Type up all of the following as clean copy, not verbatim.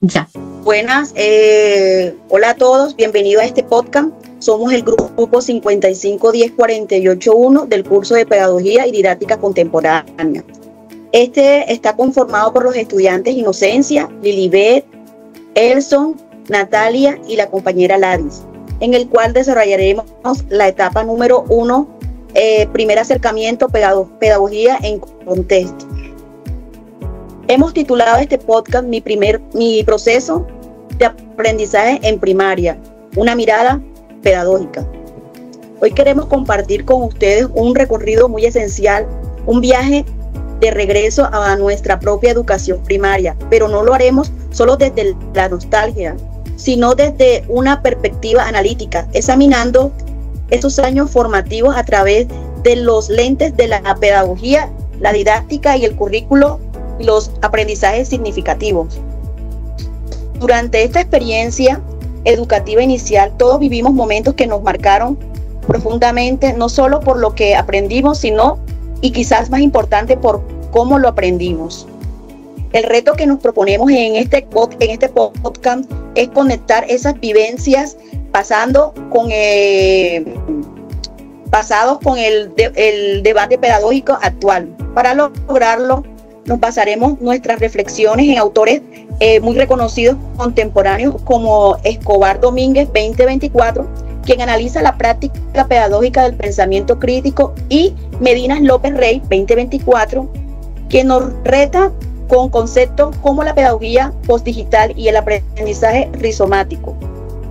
Ya. Buenas, hola a todos, bienvenidos a este podcast. Somos el grupo 5510481 del curso de Pedagogía y Didáctica Contemporánea. Este está conformado por los estudiantes Inocencia, Lilibet, Elson, Natalia y la compañera Ladis, en el cual desarrollaremos la etapa número 1, primer acercamiento, pedagogía en contexto. Hemos titulado este podcast mi proceso de aprendizaje en primaria, una mirada pedagógica. Hoy queremos compartir con ustedes un recorrido muy esencial, un viaje de regreso a nuestra propia educación primaria, pero no lo haremos solo desde la nostalgia, sino desde una perspectiva analítica, examinando esos años formativos a través de los lentes de la pedagogía, la didáctica y el currículo, y los aprendizajes significativos. Durante esta experiencia educativa inicial, todos vivimos momentos que nos marcaron profundamente, no solo por lo que aprendimos, sino, y quizás más importante, por cómo lo aprendimos. El reto que nos proponemos en este podcast es conectar esas vivencias pasados con el debate pedagógico actual. Para lograrlo, nos basaremos nuestras reflexiones en autores muy reconocidos contemporáneos como Escobar Domínguez 2024, quien analiza la práctica pedagógica del pensamiento crítico, y Medina López Rey 2024, quien nos reta con conceptos como la pedagogía postdigital y el aprendizaje rizomático.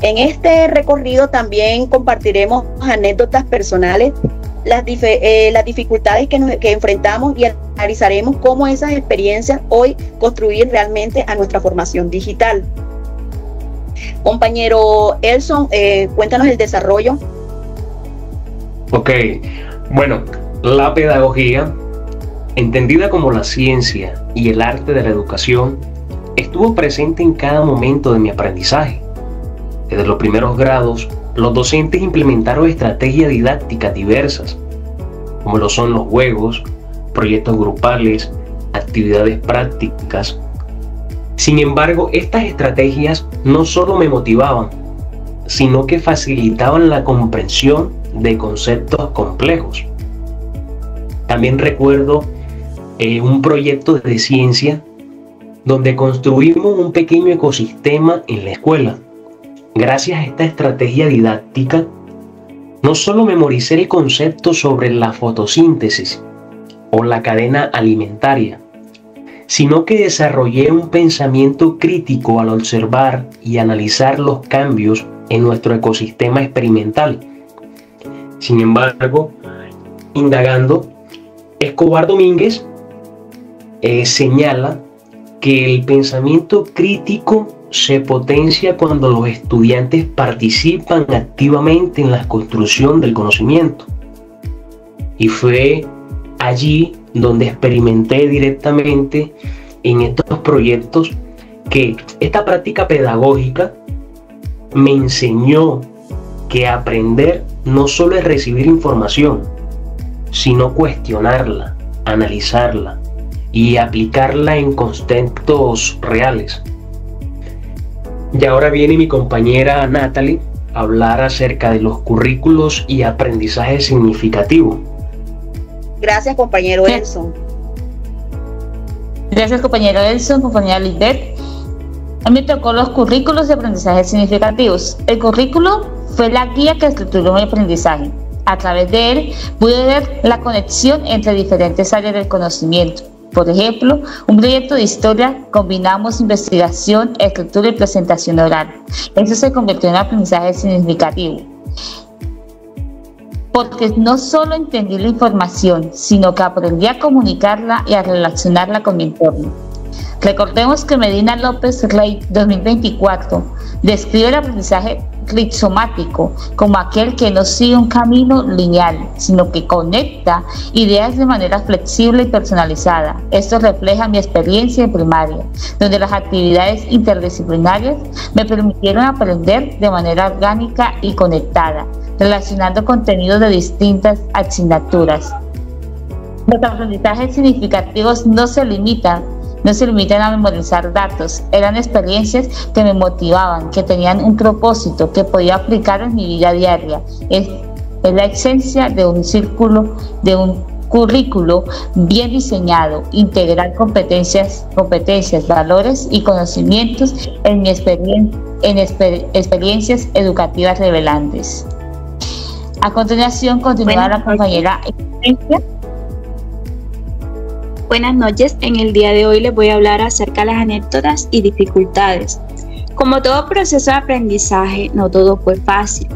En este recorrido también compartiremos anécdotas personales, las dificultades que enfrentamos, y analizaremos cómo esas experiencias hoy contribuyen realmente a nuestra formación digital. Compañero Elson, cuéntanos el desarrollo. Ok, bueno, la pedagogía, entendida como la ciencia y el arte de la educación, estuvo presente en cada momento de mi aprendizaje. Desde los primeros grados, los docentes implementaron estrategias didácticas diversas, como lo son los juegos, proyectos grupales, actividades prácticas. Sin embargo, estas estrategias no solo me motivaban, sino que facilitaban la comprensión de conceptos complejos. También recuerdo un proyecto de ciencia donde construimos un pequeño ecosistema en la escuela. Gracias a esta estrategia didáctica, no solo memoricé el concepto sobre la fotosíntesis o la cadena alimentaria, sino que desarrollé un pensamiento crítico al observar y analizar los cambios en nuestro ecosistema experimental. Sin embargo, indagando, Escobar Domínguez señala que el pensamiento crítico se potencia cuando los estudiantes participan activamente en la construcción del conocimiento. Y fue allí donde experimenté directamente en estos proyectos que esta práctica pedagógica me enseñó que aprender no solo es recibir información, sino cuestionarla, analizarla y aplicarla en contextos reales. Y ahora viene mi compañera Natalie a hablar acerca de los currículos y aprendizaje significativo. Gracias, compañero Elson. Gracias, compañero Elson, compañera Lisbeth. A mí me tocó los currículos de aprendizaje significativos. El currículo fue la guía que estructuró mi aprendizaje. A través de él pude ver la conexión entre diferentes áreas del conocimiento. Por ejemplo, un proyecto de historia combinamos investigación, escritura y presentación oral. Eso se convirtió en un aprendizaje significativo, porque no solo entendí la información, sino que aprendí a comunicarla y a relacionarla con mi entorno. Recordemos que Medina López Rey 2024 describe el aprendizaje rizomático como aquel que no sigue un camino lineal, sino que conecta ideas de manera flexible y personalizada. Esto refleja mi experiencia en primaria, donde las actividades interdisciplinarias me permitieron aprender de manera orgánica y conectada, relacionando contenidos de distintas asignaturas. Los aprendizajes significativos no se limitan No se limitan a memorizar datos, eran experiencias que me motivaban, que tenían un propósito, que podía aplicar en mi vida diaria. Es la esencia de un currículo bien diseñado, integrar competencias, valores y conocimientos en experiencias educativas relevantes. A continuación, continúa la compañera. Buenas noches, en el día de hoy les voy a hablar acerca de las anécdotas y dificultades. Como todo proceso de aprendizaje, no todo fue fácil.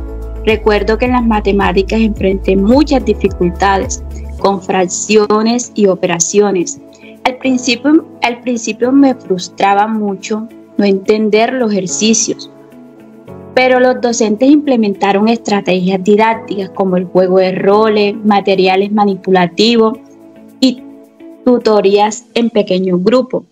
Recuerdo que en las matemáticas enfrenté muchas dificultades, con fracciones y operaciones. Al principio me frustraba mucho no entender los ejercicios, pero los docentes implementaron estrategias didácticas como el juego de roles, materiales manipulativos y tutorías en pequeños grupos.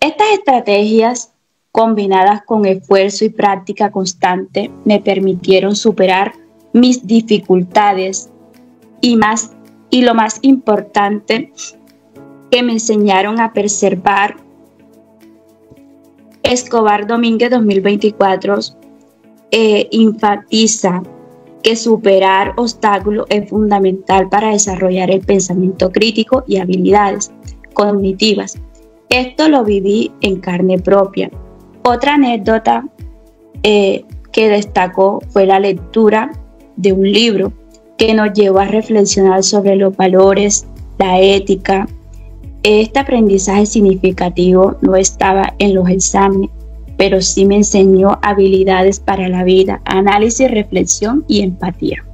Estas estrategias, combinadas con esfuerzo y práctica constante, me permitieron superar mis dificultades y lo más importante, que me enseñaron a perseverar. Escobar Domínguez 2024 enfatiza que superar obstáculos es fundamental para desarrollar el pensamiento crítico y habilidades cognitivas. Esto lo viví en carne propia. Otra anécdota que destacó fue la lectura de un libro que nos llevó a reflexionar sobre los valores, la ética. Este aprendizaje significativo no estaba en los exámenes, pero sí me enseñó habilidades para la vida, análisis, reflexión y empatía.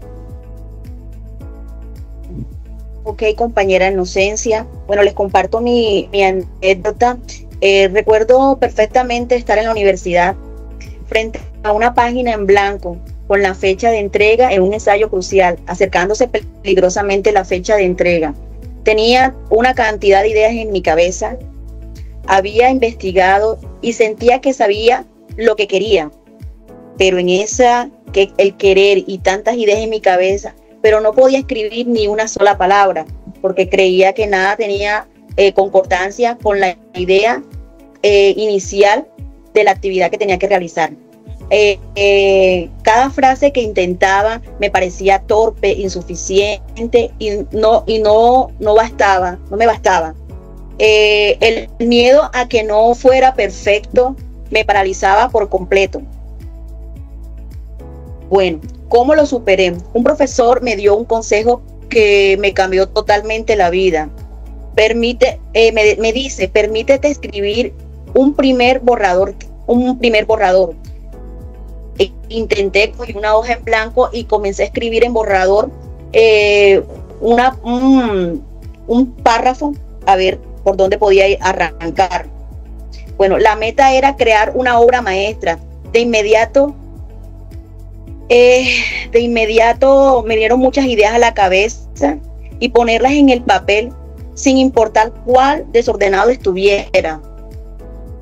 Ok, compañera Inocencia. Bueno, les comparto mi anécdota. Recuerdo perfectamente estar en la universidad frente a una página en blanco con la fecha de entrega en un ensayo crucial, acercándose peligrosamente la fecha de entrega. Tenía una cantidad de ideas en mi cabeza, había investigado y sentía que sabía lo que quería, pero en el querer y tantas ideas en mi cabeza, pero no podía escribir ni una sola palabra, porque creía que nada tenía concordancia con la idea inicial de la actividad que tenía que realizar. Cada frase que intentaba me parecía torpe, insuficiente y no me bastaba. El miedo a que no fuera perfecto me paralizaba por completo. Bueno, ¿cómo lo superé? Un profesor me dio un consejo que me cambió totalmente la vida. Me dice, permítete escribir un primer borrador. Intenté con una hoja en blanco y comencé a escribir en borrador un párrafo, a ver por dónde podía arrancar. Bueno, la meta era crear una obra maestra. De inmediato me dieron muchas ideas a la cabeza y ponerlas en el papel sin importar cuál desordenado estuviera.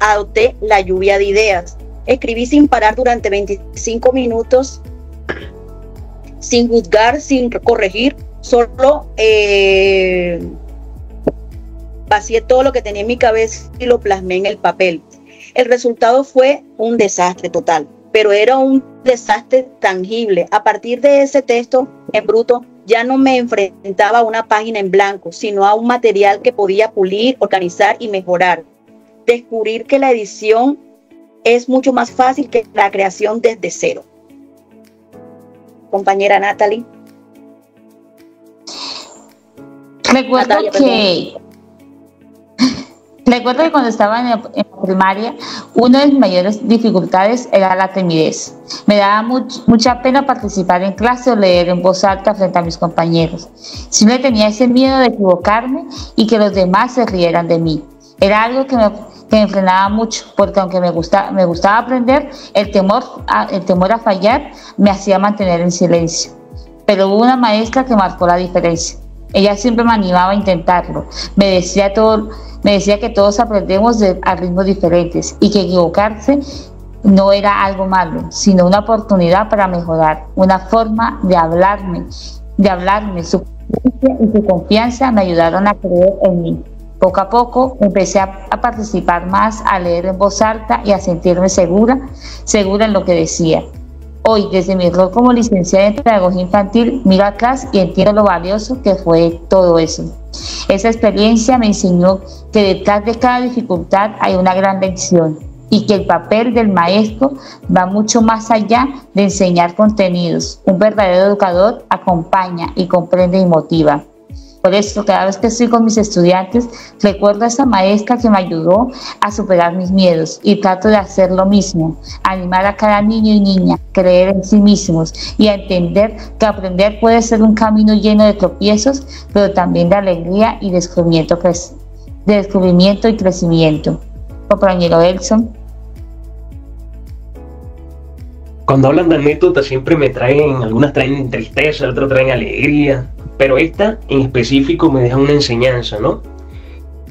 Adopté la lluvia de ideas. Escribí sin parar durante 25 minutos, sin juzgar, sin corregir, solo vacié todo lo que tenía en mi cabeza y lo plasmé en el papel. El resultado fue un desastre total, pero era un desastre tangible. A partir de ese texto en bruto, ya no me enfrentaba a una página en blanco, sino a un material que podía pulir, organizar y mejorar. Descubrir que la edición es mucho más fácil que la creación desde cero. Compañera Natalie. Recuerdo que cuando estaba en la primaria, una de mis mayores dificultades era la timidez. Me daba mucha pena participar en clase o leer en voz alta frente a mis compañeros. Siempre tenía ese miedo de equivocarme y que los demás se rieran de mí. Era algo que me frenaba mucho, porque aunque me gustaba aprender, el temor a fallar me hacía mantener en silencio. Pero hubo una maestra que marcó la diferencia. Ella siempre me animaba a intentarlo. Me decía que todos aprendemos a ritmos diferentes y que equivocarse no era algo malo, sino una oportunidad para mejorar, una forma de hablarme. Su paciencia y su confianza me ayudaron a creer en mí. Poco a poco empecé a participar más, a leer en voz alta y a sentirme segura en lo que decía. Hoy, desde mi rol como licenciada en Pedagogía Infantil, miro atrás y entiendo lo valioso que fue todo eso. Esa experiencia me enseñó que detrás de cada dificultad hay una gran lección y que el papel del maestro va mucho más allá de enseñar contenidos. Un verdadero educador acompaña y comprende y motiva. Por eso, cada vez que estoy con mis estudiantes, recuerdo a esa maestra que me ayudó a superar mis miedos y trato de hacer lo mismo, animar a cada niño y niña a creer en sí mismos y a entender que aprender puede ser un camino lleno de tropiezos, pero también de alegría y descubrimiento y crecimiento. Compañero Elson. Cuando hablan de anécdotas siempre algunas traen tristeza, otras traen alegría, pero esta en específico me deja una enseñanza, ¿no?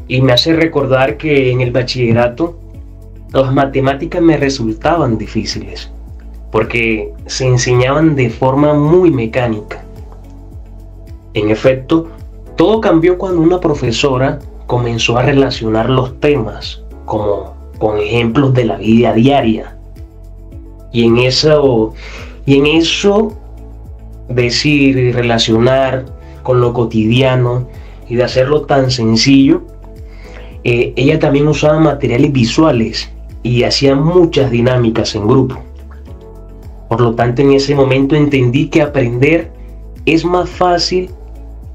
Y me hace recordar que en el bachillerato las matemáticas me resultaban difíciles, porque se enseñaban de forma muy mecánica. En efecto, todo cambió cuando una profesora comenzó a relacionar los temas como con ejemplos de la vida diaria. Y en eso decir y relacionar con lo cotidiano y de hacerlo tan sencillo, ella también usaba materiales visuales y hacía muchas dinámicas en grupo. Por lo tanto, en ese momento entendí que aprender es más fácil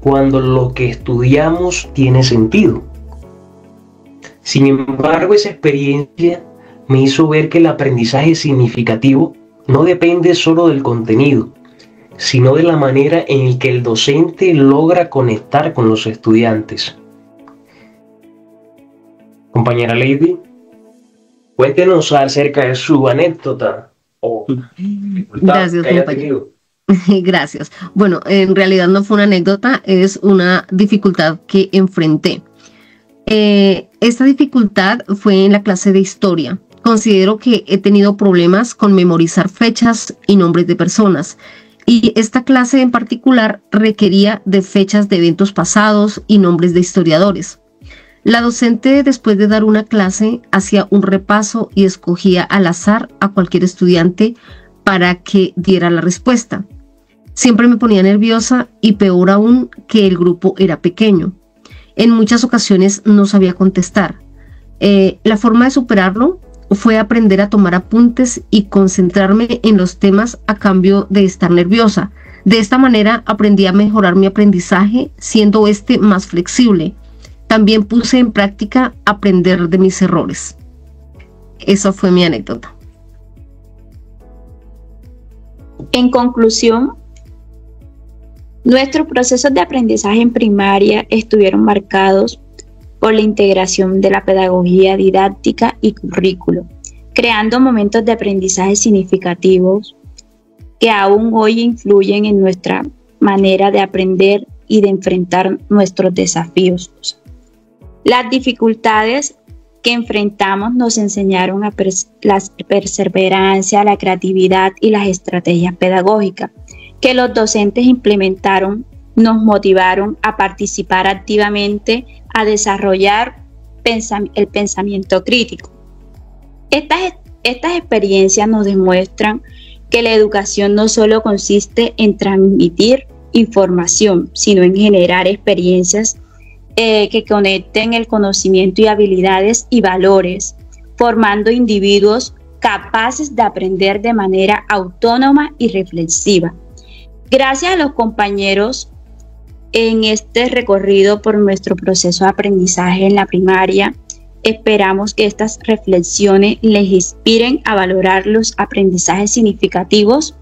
cuando lo que estudiamos tiene sentido. Sin embargo, esa experiencia me hizo ver que el aprendizaje significativo no depende solo del contenido, sino de la manera en que el docente logra conectar con los estudiantes. Compañera Lady, cuéntenos acerca de su anécdota o dificultad. Gracias, compañero. Gracias. Bueno, en realidad no fue una anécdota, es una dificultad que enfrenté. Esta dificultad fue en la clase de historia. Considero que he tenido problemas con memorizar fechas y nombres de personas. Y esta clase en particular requería de fechas de eventos pasados y nombres de historiadores. La docente, después de dar una clase, hacía un repaso y escogía al azar a cualquier estudiante para que diera la respuesta. Siempre me ponía nerviosa y peor aún que el grupo era pequeño. En muchas ocasiones no sabía contestar. La forma de superarlo fue aprender a tomar apuntes y concentrarme en los temas a cambio de estar nerviosa. De esta manera aprendí a mejorar mi aprendizaje, siendo más flexible. También puse en práctica aprender de mis errores. Esa fue mi anécdota. En conclusión, nuestros procesos de aprendizaje en primaria estuvieron marcados por la integración de la pedagogía didáctica y currículo, creando momentos de aprendizaje significativos que aún hoy influyen en nuestra manera de aprender y de enfrentar nuestros desafíos. Las dificultades que enfrentamos nos enseñaron la perseverancia, la creatividad y las estrategias pedagógicas que los docentes implementaron. Nos motivaron a participar activamente, a desarrollar el pensamiento crítico. Estas experiencias nos demuestran que la educación no solo consiste en transmitir información, sino en generar experiencias que conecten el conocimiento y habilidades y valores, formando individuos capaces de aprender de manera autónoma y reflexiva. Gracias a los compañeros en este recorrido por nuestro proceso de aprendizaje en la primaria, esperamos que estas reflexiones les inspiren a valorar los aprendizajes significativos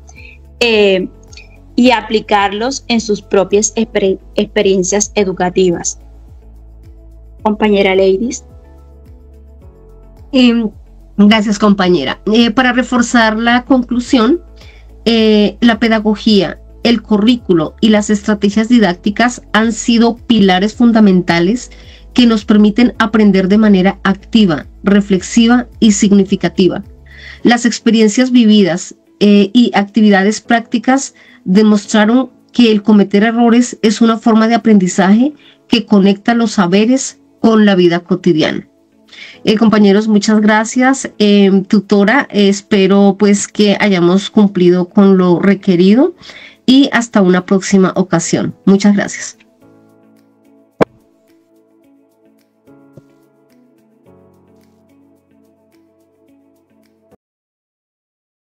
y aplicarlos en sus propias experiencias educativas. Compañera Ladies. Gracias, compañera. Para reforzar la conclusión, la pedagogía, el currículo y las estrategias didácticas han sido pilares fundamentales que nos permiten aprender de manera activa, reflexiva y significativa. Las experiencias vividas y actividades prácticas demostraron que el cometer errores es una forma de aprendizaje que conecta los saberes con la vida cotidiana. Compañeros, muchas gracias. Tutora, espero pues que hayamos cumplido con lo requerido y hasta una próxima ocasión. Muchas gracias.